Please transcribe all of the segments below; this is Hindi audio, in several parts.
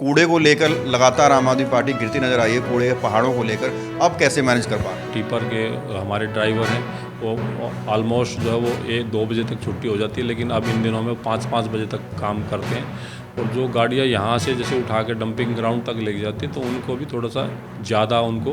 कूड़े को लेकर लगातार आम आदमी पार्टी गिरती नजर आई है, कूड़े के पहाड़ों को लेकर, अब कैसे मैनेज कर पा रहे हैं? टिपर के हमारे ड्राइवर हैं वो ऑलमोस्ट जो है वो 2 बजे तक छुट्टी हो जाती है, लेकिन अब इन दिनों में 5-5 बजे तक काम करते हैं। और जो गाड़ियाँ यहाँ से जैसे उठा के डंपिंग ग्राउंड तक लेके जाती है तो उनको भी थोड़ा सा ज़्यादा उनको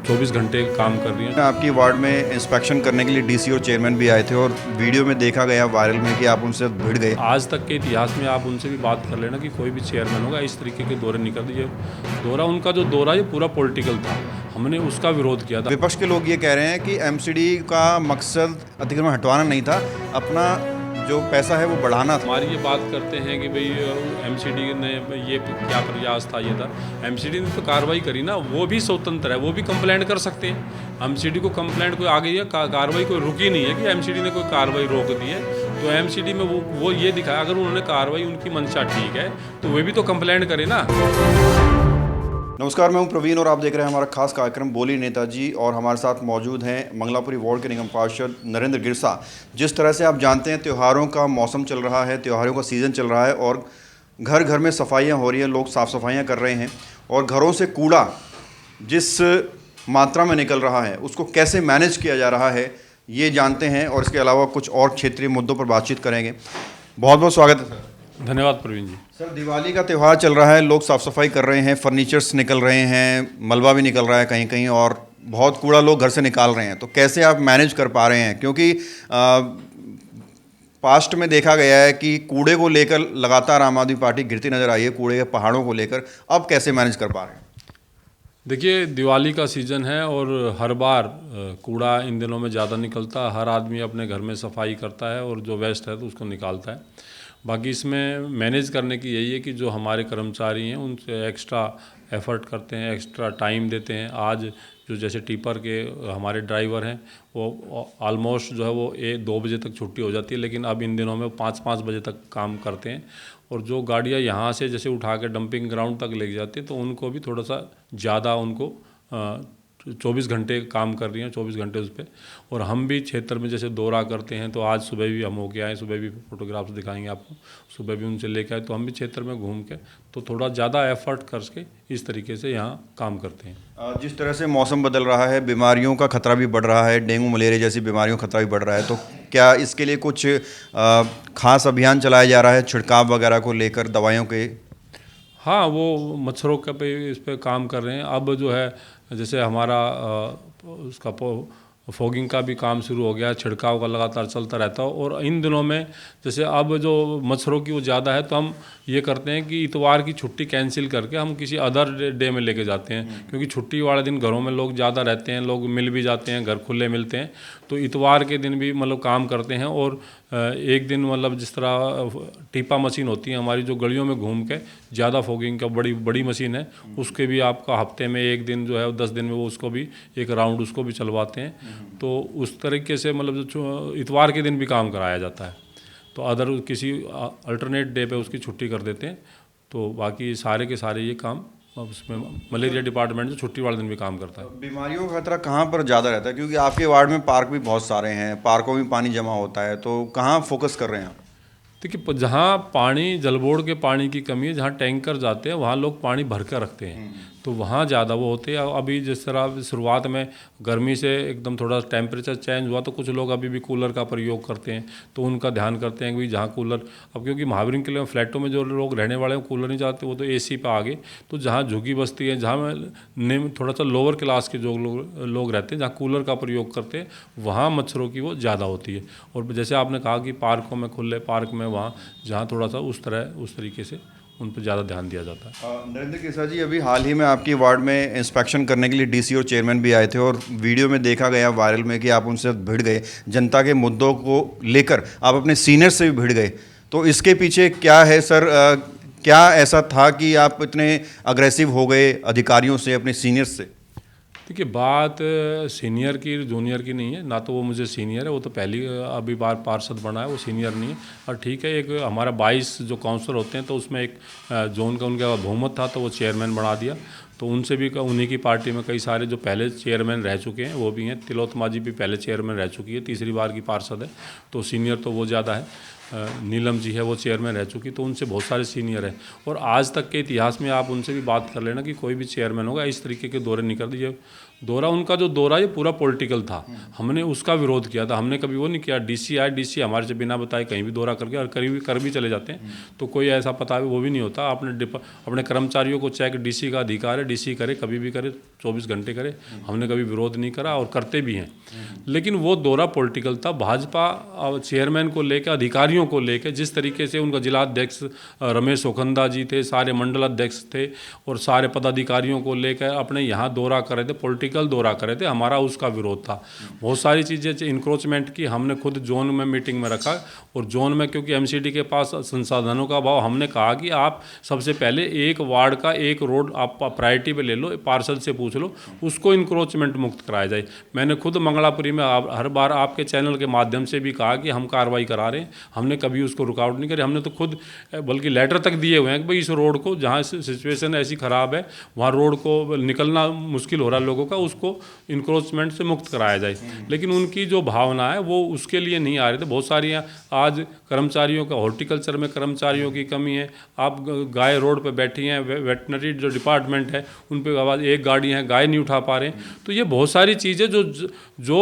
24 घंटे काम कर रही हैं। आपकी वार्ड में इंस्पेक्शन करने के लिए डीसी और चेयरमैन भी आए थे और वीडियो में देखा गया वायरल में कि आप उनसे भिड़ गए। आज तक के इतिहास में आप उनसे भी बात कर लेना कि कोई भी चेयरमैन होगा इस तरीके के दौरे नहीं करते। ये दौरा उनका जो दौरा ये पूरा पॉलिटिकल था, हमने उसका विरोध किया था। विपक्ष के लोग ये कह रहे हैं कि एमसीडी का मकसद अतिक्रमण हटवाना नहीं था, अपना जो पैसा है वो बढ़ाना था। हमारी ये बात करते हैं कि भाई एमसीडी ने ये क्या प्रयास था, ये था। एमसीडी ने तो कार्रवाई करी ना, वो भी स्वतंत्र है, वो भी कंप्लेंट कर सकते हैं। एमसीडी को कंप्लेंट कोई आ गई है, कार्रवाई कोई रुकी नहीं है कि एमसीडी ने कोई कार्रवाई रोक दी है। तो एमसीडी में वो ये दिखाया, अगर उन्होंने कार्रवाई उनकी मंशा ठीक है तो वे भी तो कंप्लेंट करें ना। नमस्कार, मैं हूं प्रवीण और आप देख रहे हैं हमारा खास कार्यक्रम बोली नेताजी। और हमारे साथ मौजूद हैं मंगलापुरी वार्ड के निगम पार्षद नरेंद्र गिरसा। जिस तरह से आप जानते हैं त्योहारों का मौसम चल रहा है, त्योहारों का सीज़न चल रहा है और घर घर में सफाइयां हो रही हैं, लोग साफ़ सफाइयां कर रहे हैं और घरों से कूड़ा जिस मात्रा में निकल रहा है उसको कैसे मैनेज किया जा रहा है ये जानते हैं और इसके अलावा कुछ और क्षेत्रीय मुद्दों पर बातचीत करेंगे। बहुत बहुत स्वागत है सर। धन्यवाद प्रवीण जी। सर, दिवाली का त्यौहार चल रहा है, लोग साफ़ सफाई कर रहे हैं, फर्नीचर्स निकल रहे हैं, मलबा भी निकल रहा है कहीं कहीं और बहुत कूड़ा लोग घर से निकाल रहे हैं, तो कैसे आप मैनेज कर पा रहे हैं? क्योंकि पास्ट में देखा गया है कि कूड़े को लेकर लगातार आम आदमी पार्टी गिरती नज़र आई है, कूड़े के पहाड़ों को लेकर, अब कैसे मैनेज कर पा रहे हैं? देखिए, दिवाली का सीज़न है और हर बार कूड़ा इन दिनों में ज़्यादा निकलता है। हर आदमी अपने घर में सफाई करता है और जो वेस्ट है तो उसको निकालता है। बाकी इसमें मैनेज करने की यही है कि जो हमारे कर्मचारी हैं उनसे एक्स्ट्रा एफर्ट करते हैं, एक्स्ट्रा टाइम देते हैं। आज जो जैसे टिपर के हमारे ड्राइवर हैं वो ऑलमोस्ट जो है वो 2 बजे तक छुट्टी हो जाती है, लेकिन अब इन दिनों में 5-5 बजे तक काम करते हैं। और जो गाड़ियाँ यहाँ से जैसे उठा के डंपिंग ग्राउंड तक लेके जाती है तो उनको भी थोड़ा सा ज़्यादा उनको 24 घंटे काम कर रही हैं, 24 घंटे उस पर। और हम भी क्षेत्र में जैसे दौरा करते हैं तो आज सुबह भी हम होके आए, सुबह भी फोटोग्राफ्स दिखाएंगे आपको, सुबह भी उनसे लेके आए तो हम भी क्षेत्र में घूम के तो थोड़ा ज़्यादा एफर्ट करके इस तरीके से यहाँ काम करते हैं। जिस तरह से मौसम बदल रहा है, बीमारियों का खतरा भी बढ़ रहा है, डेंगू मलेरिया जैसी बीमारियों का खतरा भी बढ़ रहा है, तो क्या इसके लिए कुछ खास अभियान चलाया जा रहा है छिड़काव वगैरह को लेकर दवाइयों के? हाँ, वो मच्छरों का पे इस पे काम कर रहे हैं। अब जो है जैसे हमारा उसका फॉगिंग का भी काम शुरू हो गया, छिड़काव का लगातार चलता रहता है। और इन दिनों में जैसे अब जो मच्छरों की वो ज़्यादा है तो हम ये करते हैं कि इतवार की छुट्टी कैंसिल करके हम किसी अदर डे में लेके जाते हैं, क्योंकि छुट्टी वाले दिन घरों में लोग ज़्यादा रहते हैं, लोग मिल भी जाते हैं, घर खुले मिलते हैं। तो इतवार के दिन भी मतलब काम करते हैं। और एक दिन मतलब जिस तरह टीपा मशीन होती है हमारी जो गलियों में घूम के ज़्यादा फॉगिंग का बड़ी मशीन है, उसके भी आपका हफ्ते में एक दिन जो है 10 दिन में वो उसको भी एक राउंड उसको भी चलवाते हैं। तो उस तरीके से मतलब जो इतवार के दिन भी काम कराया जाता है, तो अदर किसी अल्टरनेट डे पे उसकी छुट्टी कर देते हैं। तो बाकी सारे के सारे ये काम उसमें मलेरिया डिपार्टमेंट जो छुट्टी वाले दिन भी काम करता है। बीमारियों का खतरा कहाँ पर ज़्यादा रहता है? क्योंकि आपके वार्ड में पार्क भी बहुत सारे हैं, पार्कों में पानी जमा होता है, तो कहाँ फोकस कर रहे हैं आप? देखिए, जहाँ पानी जल बोर्ड के पानी की कमी है, जहाँ टैंकर जाते हैं वहाँ लोग पानी भर कर रखते हैं, तो वहाँ ज़्यादा वो होते हैं। अभी जिस तरह शुरुआत में गर्मी से एकदम थोड़ा टेम्परेचर चेंज हुआ तो कुछ लोग अभी भी कूलर का प्रयोग करते हैं, तो उनका ध्यान करते हैं कि जहाँ कूलर, अब क्योंकि महावीर के लिए फ्लैटों में जो लोग रहने वाले हैं कूलर नहीं चाहते, वो तो एसी पे आ गए। तो जहाँ झुग्गी बस्ती है, जहाँ थोड़ा सा लोअर क्लास के जो लोग रहते हैं, जहाँ कूलर का प्रयोग करते हैं, वहाँ मच्छरों की वो ज़्यादा होती है। और जैसे आपने कहा कि पार्कों में, खुले पार्क में, वहाँ जहाँ थोड़ा सा उस तरीके से उन पर ज़्यादा ध्यान दिया जाता है। नरेंद्र गिरसा जी, अभी हाल ही में आपकी वार्ड में इंस्पेक्शन करने के लिए डीसी और चेयरमैन भी आए थे और वीडियो में देखा गया वायरल में कि आप उनसे भिड़ गए, जनता के मुद्दों को लेकर आप अपने सीनियर से भी भिड़ गए, तो इसके पीछे क्या है सर? क्या ऐसा था कि आप इतने अग्रेसिव हो गए अधिकारियों से, अपने सीनियर से? देखिए, बात सीनियर की जूनियर की नहीं है, ना तो वो मुझे सीनियर है, वो तो पहली अभी बार पार्षद बना है, वो सीनियर नहीं है। और ठीक है, एक हमारा 22 जो काउंसलर होते हैं तो उसमें एक जोन का उनका बहुमत था तो वो चेयरमैन बना दिया। तो उनसे भी उन्हीं की पार्टी में कई सारे जो पहले चेयरमैन रह चुके हैं वो भी हैं। तिलोत्तमा जी भी पहले चेयरमैन रह चुकी है, तीसरी बार की पार्षद है, तो सीनियर तो वो ज़्यादा है। नीलम जी है वो चेयरमैन रह चुकी, तो उनसे बहुत सारे सीनियर हैं और आज तक के इतिहास में आप उनसे भी बात कर लेना कि कोई भी चेयरमैन होगा इस तरीके के दौरे नहीं कर दिए। दौरा उनका जो दौरा ये पूरा पॉलिटिकल था, हमने उसका विरोध किया था। हमने कभी वो नहीं किया डीसी आए, डीसी हमारे से बिना बताए कहीं भी दौरा करके और कभी कर भी चले जाते हैं, तो कोई ऐसा पता वो भी नहीं होता। अपने कर्मचारियों को चेक, डीसी का अधिकार है, डीसी करे कभी भी करे, 24 घंटे करे, हमने कभी विरोध नहीं करा और करते भी हैं। लेकिन वो दौरा पॉलिटिकल था। भाजपा चेयरमैन को लेकर, अधिकारियों को लेकर, जिस तरीके से उनका जिलाध्यक्ष रमेश ओखंदा जी थे, सारे मंडल अध्यक्ष थे और सारे पदाधिकारियों को लेकर अपने यहाँ दौरा कर रहे थे, पॉलिटिकल दौरा कर रहे थे, हमारा उसका विरोध था। बहुत सारी चीज़ें इंक्रोचमेंट की हमने खुद जोन में मीटिंग में रखा और जोन में क्योंकि एमसीडी के पास संसाधनों का अभाव, हमने कहा कि आप सबसे पहले एक वार्ड का एक रोड आप प्रायोरिटी पे ले लो, पार्षद से पूछ लो, उसको इंक्रोचमेंट मुक्त कराया जाए। मैंने खुद मंगलापुरी में हर बार आपके चैनल के माध्यम से भी कहा कि हम कार्रवाई करा रहे हैं, हमने कभी उसको रुकावट नहीं करी। हमने तो खुद बल्कि लेटर तक दिए हुए हैं कि भाई इस रोड को, जहाँ सिचुएशन ऐसी ख़राब है वहाँ रोड को निकलना मुश्किल हो रहा है लोगों का, उसको इंक्रोचमेंट से मुक्त कराया जाए। लेकिन उनकी जो भावना है वो उसके लिए नहीं आ रहे थे। बहुत सारी आज कर्मचारियों का, हॉर्टिकल्चर में कर्मचारियों की कमी है। आप गाय रोड पे बैठी हैं, वेटनरी जो डिपार्टमेंट है उन पे आवाज़, एक गाड़ी है गाय नहीं उठा पा रहे हैं। तो ये बहुत सारी चीज़ें जो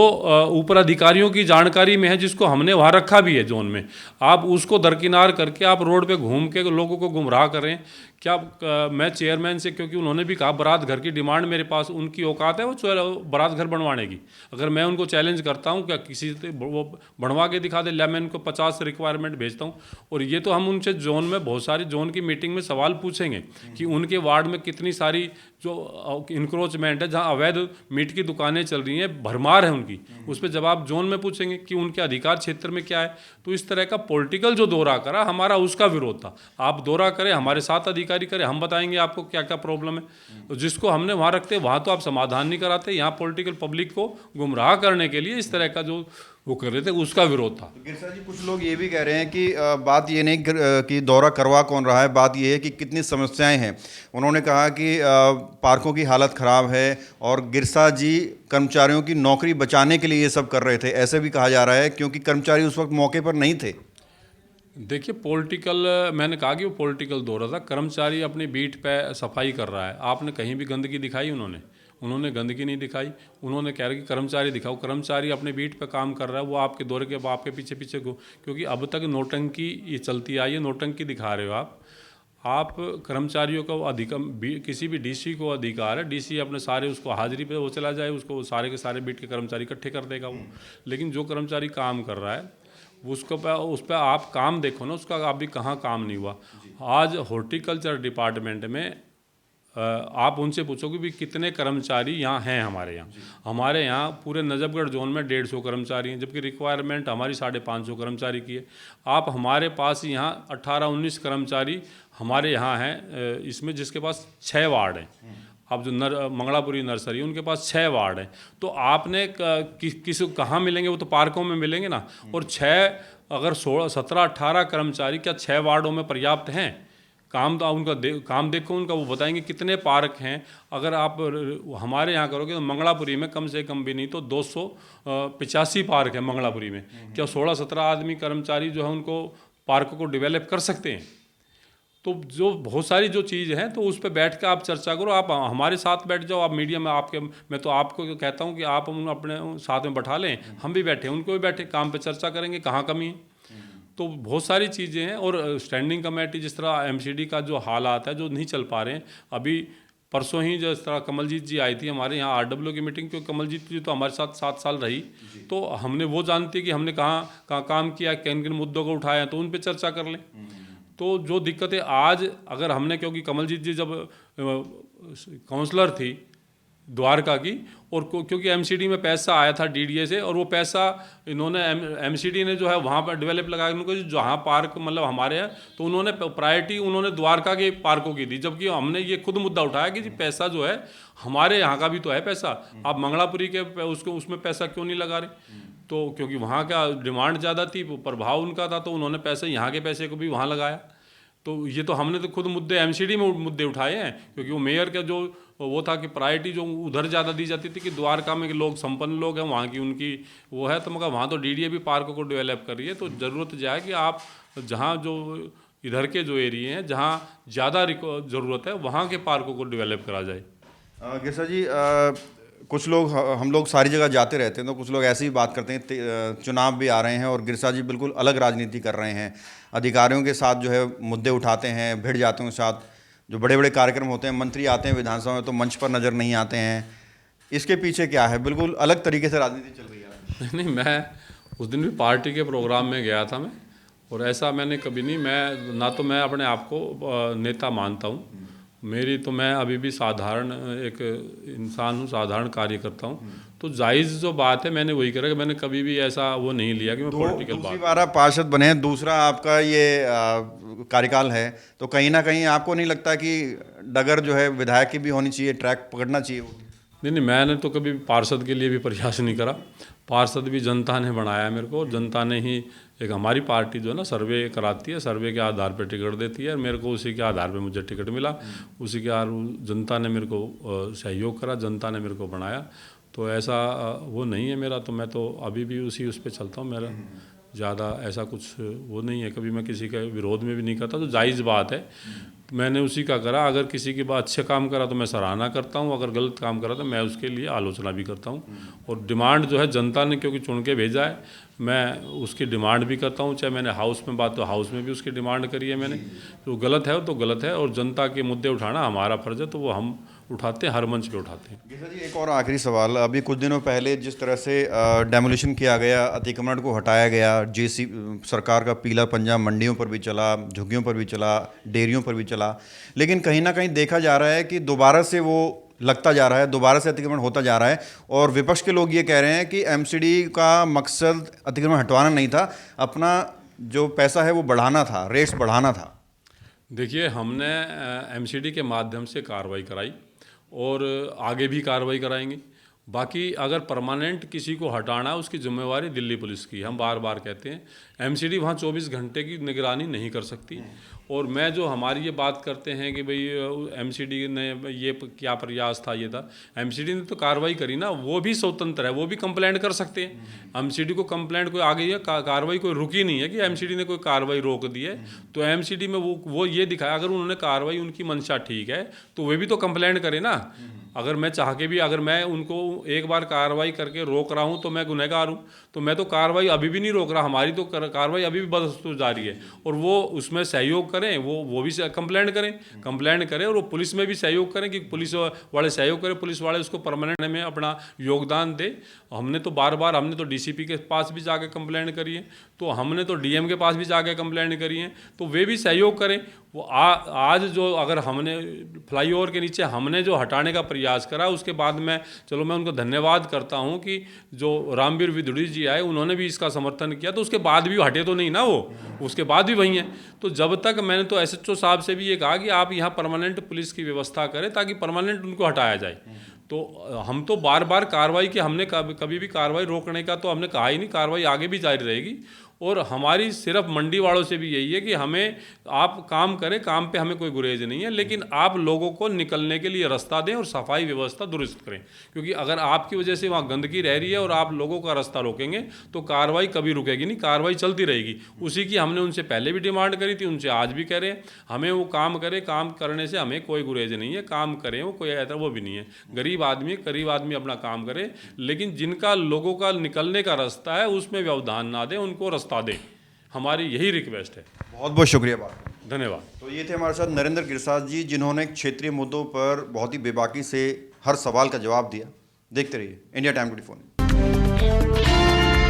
ऊपर अधिकारियों की जानकारी में है, जिसको हमने वहाँ रखा भी है जोन में, आप उसको दरकिनार करके आप रोड पे घूम के लोगों को गुमराह करें। क्या मैं चेयरमैन से, क्योंकि उन्होंने भी कहा बारात घर की डिमांड मेरे पास, उनकी औकात है वो बारात घर बनवाने की। अगर मैं उनको चैलेंज करता हूँ क्या किसी से वो बनवा के दिखा दे, मैं उनको 50 रिक्वायरमेंट भेजता हूँ। और ये तो हम उनसे जोन में बहुत सारी जोन की मीटिंग में सवाल पूछेंगे कि उनके वार्ड में कितनी सारी जो इंक्रोचमेंट है, जहाँ अवैध मीट की दुकानें चल रही हैं, भरमार है उनकी, उस पर जवाब जोन में पूछेंगे कि उनके अधिकार क्षेत्र में क्या है। तो इस तरह का पॉलिटिकल जो दौरा करा, हमारा उसका विरोध था। आप दौरा करें, हमारे साथ अधिकारी करें, हम बताएंगे आपको क्या क्या प्रॉब्लम है। तो जिसको हमने वहाँ रखते वहाँ तो आप समाधान नहीं कराते, यहाँ पॉलिटिकल पब्लिक को गुमराह करने के लिए इस तरह का जो वो कर रहे थे, उसका विरोध था। गिरसा जी, कुछ लोग ये भी कह रहे हैं कि बात ये नहीं कि दौरा करवा कौन रहा है, बात ये है कि कितनी समस्याएं हैं। उन्होंने कहा कि पार्कों की हालत ख़राब है और गिरसा जी कर्मचारियों की नौकरी बचाने के लिए ये सब कर रहे थे, ऐसे भी कहा जा रहा है, क्योंकि कर्मचारी उस वक्त मौके पर नहीं थे। देखिए पॉलिटिकल, मैंने कहा कि वो पॉलिटिकल दौरा था। कर्मचारी अपनी बीट पे सफाई कर रहा है, आपने कहीं भी गंदगी दिखाई? उन्होंने गंदगी नहीं दिखाई। उन्होंने कह रहे कि कर्मचारी दिखाओ, कर्मचारी अपने बीट पे काम कर रहा है, वो आपके दौरे के आपके पीछे पीछे को, क्योंकि अब तक नोटंकी ये चलती आई है, नोटंकी दिखा रहे हो आप कर्मचारियों का किसी भी डीसी को अधिकार है, डीसी अपने सारे उसको हाजिरी पे वो चला जाए, उसको सारे के सारे बीट के कर्मचारी इकट्ठे कर देगा वो। लेकिन जो कर्मचारी काम कर रहा है उसको उस पर आप काम देखो ना, उसका अभी कहाँ काम नहीं हुआ। आज हॉर्टिकल्चर डिपार्टमेंट में आप उनसे पूछोगे भी कितने कर्मचारी यहाँ हैं। हमारे यहाँ पूरे नजफगढ़ जोन में 150 कर्मचारी हैं, जबकि रिक्वायरमेंट हमारी 550 कर्मचारी की है। आप हमारे पास यहाँ 18-19 कर्मचारी हमारे यहाँ हैं इसमें, जिसके पास 6 वार्ड हैं। अब जो मंगलापुरी नर्सरी, उनके पास 6 वार्ड हैं। तो आपने किसी कहाँ मिलेंगे? वो तो पार्कों में मिलेंगे ना। और 6 अगर 16, 17, 18 कर्मचारी क्या 6 वार्डों में पर्याप्त हैं? काम तो उनका काम देखो उनका, वो बताएंगे कितने पार्क हैं। अगर आप हमारे यहाँ करोगे तो मंगलापुरी में कम से कम भी नहीं तो 285 पार्क है मंगलापुरी में। क्या 16-17 आदमी कर्मचारी जो है उनको पार्क को डेवलप कर सकते हैं? तो जो बहुत सारी जो चीज़ हैं, तो उस पर बैठ के आप चर्चा करो। आप हमारे साथ बैठ जाओ, आप मीडिया में मैं तो आपको कहता हूँ कि आप अपने साथ में बैठा लें, हम भी बैठे, उनको भी बैठे, काम पे चर्चा करेंगे कहाँ कमी है। तो बहुत सारी चीज़ें हैं। और स्टैंडिंग कमेटी, जिस तरह एमसीडी का जो हालात है, जो नहीं चल पा रहे हैं। अभी परसों ही जिस तरह कमलजीत जी आई थी हमारे यहाँ आरडब्ल्यू की मीटिंग, क्योंकि कमलजीत जी तो हमारे साथ 7 साल रही, तो हमने वो जानती है कि हमने कहाँ काम किया, किन किन मुद्दों को उठाया, तो उन पर चर्चा कर लें। तो जो दिक्कतें आज अगर हमने, क्योंकि कमलजीत जी जब काउंसलर थी द्वारका की, और क्योंकि एमसीडी में पैसा आया था डीडीए से, और वो पैसा इन्होंने एमसीडी ने जो है वहाँ पर डेवलप लगाया उनको, जहाँ पार्क मतलब हमारे हैं, तो उन्होंने प्रायोरिटी उन्होंने द्वारका के पार्कों की दी। जबकि हमने ये खुद मुद्दा उठाया कि जी पैसा जो है हमारे यहाँ का भी तो है पैसा, आप मंगलापुरी के उसमें पैसा क्यों नहीं लगा रहे? तो क्योंकि वहाँ का डिमांड ज़्यादा थी, प्रभाव उनका था, तो उन्होंने पैसे यहाँ के पैसे को भी वहाँ लगाया। तो ये तो हमने तो खुद मुद्दे एमसीडी में मुद्दे उठाए हैं, क्योंकि वो मेयर का जो वो था कि प्रायोरिटी जो उधर ज़्यादा दी जाती थी कि द्वारका में के लोग संपन्न लोग हैं, वहाँ की उनकी वो है, तो मगर वहाँ तो डीडीए भी पार्क को डेवलप कर रही है। तो ज़रूरत जो है कि आप जहाँ जो इधर के जो एरिए हैं जहाँ ज़्यादा ज़रूरत है वहाँ के पार्कों को डेवलप करा जाए। गिरसा जी, कुछ लोग हम लोग सारी जगह जाते रहते हैं तो कुछ लोग ऐसे ही बात करते हैं, चुनाव भी आ रहे हैं और गिरसा जी बिल्कुल अलग राजनीति कर रहे हैं, अधिकारियों के साथ जो है मुद्दे उठाते हैं, भिड़ जाते हैं साथ, जो बड़े बड़े कार्यक्रम होते हैं, मंत्री आते हैं विधानसभा में तो मंच पर नज़र नहीं आते हैं। इसके पीछे क्या है? बिल्कुल अलग तरीके से राजनीति चल रही है। नहीं, मैं उस दिन भी पार्टी के प्रोग्राम में गया था मैं, और ऐसा मैंने कभी नहीं, मैं ना तो मैं अपने आप को नेता मानता हूँ, मैं अभी भी साधारण एक इंसान हूँ, साधारण कार्य करता हूँ। तो जायज़ जो बात है मैंने वही करा कि मैंने कभी भी ऐसा वो नहीं लिया कि मैं पॉलिटिकल दूसरी बार आप पार्षद बने हैं, दूसरा आपका ये कार्यकाल है, तो कहीं ना कहीं आपको नहीं लगता कि डगर जो है विधायक की भी होनी चाहिए, ट्रैक पकड़ना चाहिए? नहीं, मैंने तो कभी पार्षद के लिए भी प्रयास नहीं करा। पार्षद भी जनता ने बनाया मेरे को, और जनता ने ही एक हमारी पार्टी जो है ना सर्वे कराती है, सर्वे के आधार पर टिकट देती है, मेरे को उसी के आधार पे मुझे टिकट मिला, उसी के आधार जनता ने मेरे को सहयोग करा, जनता ने मेरे को बनाया। तो ऐसा वो नहीं है मेरा, तो मैं तो अभी भी उस पर चलता हूँ। मेरा ज़्यादा ऐसा कुछ वो नहीं है, कभी मैं किसी के विरोध में भी नहीं करता। तो जायज़ बात है, मैंने उसी का करा। अगर किसी के बाद अच्छे काम करा तो मैं सराहना करता हूँ, अगर गलत काम करा तो मैं उसके लिए आलोचना भी करता हूँ। और डिमांड जो है जनता ने क्योंकि चुन के भेजा है, मैं उसकी डिमांड भी करता हूँ। चाहे मैंने हाउस में बात तो हाउस में भी उसकी डिमांड करी है मैंने। तो गलत है तो गलत है, और जनता के मुद्दे उठाना हमारा फ़र्ज़ है, तो वो हम उठाते हैं, हर मंच पे उठाते हैं। गिरसा जी, एक और आखिरी सवाल, अभी कुछ दिनों पहले जिस तरह से डेमोलिशन किया गया, अतिक्रमण को हटाया गया, सरकार का पीला पंजा मंडियों पर भी चला, झुग्गियों पर भी चला, डेयरियों पर भी चला, लेकिन कहीं ना कहीं देखा जा रहा है कि दोबारा से वो लगता जा रहा है, दोबारा से अतिक्रमण होता जा रहा है। और विपक्ष के लोग ये कह रहे हैं कि एमसीडी का मकसद अतिक्रमण हटवाना नहीं था, अपना जो पैसा है वो बढ़ाना था, रेट्स बढ़ाना था। देखिए, हमने एमसीडी के माध्यम से कार्रवाई कराई और आगे भी कार्रवाई कराएंगे। बाकी अगर परमानेंट किसी को हटाना है उसकी जिम्मेवारी दिल्ली पुलिस की। हम बार बार कहते हैं एमसीडी वहाँ 24 घंटे की निगरानी नहीं कर सकती। और मैं जो हमारी ये बात करते हैं कि भाई एमसीडी ने ये क्या प्रयास था, ये था, एमसीडी ने तो कार्रवाई करी ना, वो भी स्वतंत्र है, वो भी कंप्लेंट कर सकते हैं। एमसीडी को कंप्लेंट कोई आ गई है, कार्रवाई कोई रुकी नहीं है कि एमसीडी ने कोई कार्रवाई रोक दी है। तो एमसीडी में वो ये दिखाया, अगर उन्होंने कार्रवाई, उनकी मंशा ठीक है तो वे भी तो कंप्लेंट करें ना। अगर मैं चाह के भी, अगर मैं उनको एक बार कार्रवाई करके रोक रहा हूँ तो मैं गुनहगार हूँ। तो मैं तो कार्रवाई अभी भी नहीं रोक रहा, हमारी तो कार्रवाई अभी भी बदस्तूर जारी है। और वो उसमें सहयोग करें, वो भी कंप्लेंट करें और वो पुलिस में भी सहयोग करें कि पुलिस वाले सहयोग करें, पुलिस वाले उसको परमानेंट में अपना योगदान दे। हमने तो हमने तो डीसीपी के पास भी जाके कंप्लेंट करी है, तो हमने तो डीएम के पास भी जाके कंप्लेंट करी है, तो वे भी सहयोग करें। वो आज जो अगर हमने फ्लाईओवर के नीचे हमने जो हटाने का प्रयास करा, उसके बाद मैं उनको धन्यवाद करता हूं कि जो रामवीर विदुड़ी जी आए उन्होंने भी इसका समर्थन किया, तो उसके बाद भी हटे तो नहीं ना, वो उसके बाद भी वही हैं। तो जब तक मैंने तो एसएचओ साहब से भी ये कहा कि आप यहाँ परमानेंट पुलिस की व्यवस्था करें ताकि परमानेंट उनको हटाया जाए। तो हम तो बार बार कार्रवाई की, हमने कभी भी कार्रवाई रोकने का तो हमने कहा ही नहीं, कार्रवाई आगे भी जारी रहेगी। और हमारी सिर्फ मंडी वालों से भी यही है कि हमें, आप काम करें, काम पे हमें कोई गुरेज नहीं है, लेकिन आप लोगों को निकलने के लिए रास्ता दें और सफाई व्यवस्था दुरुस्त करें। क्योंकि अगर आपकी वजह से वहाँ गंदगी रह रही है और आप लोगों का रास्ता रोकेंगे तो कार्रवाई कभी रुकेगी नहीं, कार्रवाई चलती रहेगी। उसी की हमने उनसे पहले भी डिमांड करी थी, उनसे आज भी कह रहे हैं, हमें वो काम करें, काम करने से हमें कोई गुरेज नहीं है, काम करें, वो कोई ऐसा वो भी नहीं है। गरीब आदमी अपना काम करे, लेकिन जिनका लोगों का निकलने का रास्ता है उसमें व्यवधान ना दें, उनको रास्ता दें। हमारी यही रिक्वेस्ट है। बहुत बहुत शुक्रिया, धन्यवाद। तो ये थे हमारे साथ नरेंद्र गिरसा जी, जिन्होंने क्षेत्रीय मुद्दों पर बहुत ही बेबाकी से हर सवाल का जवाब दिया। देखते रहिए इंडिया टाइम 24।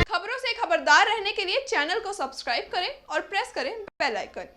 खबरों से खबरदार रहने के लिए चैनल को सब्सक्राइब करें और प्रेस करें बेल आइकन।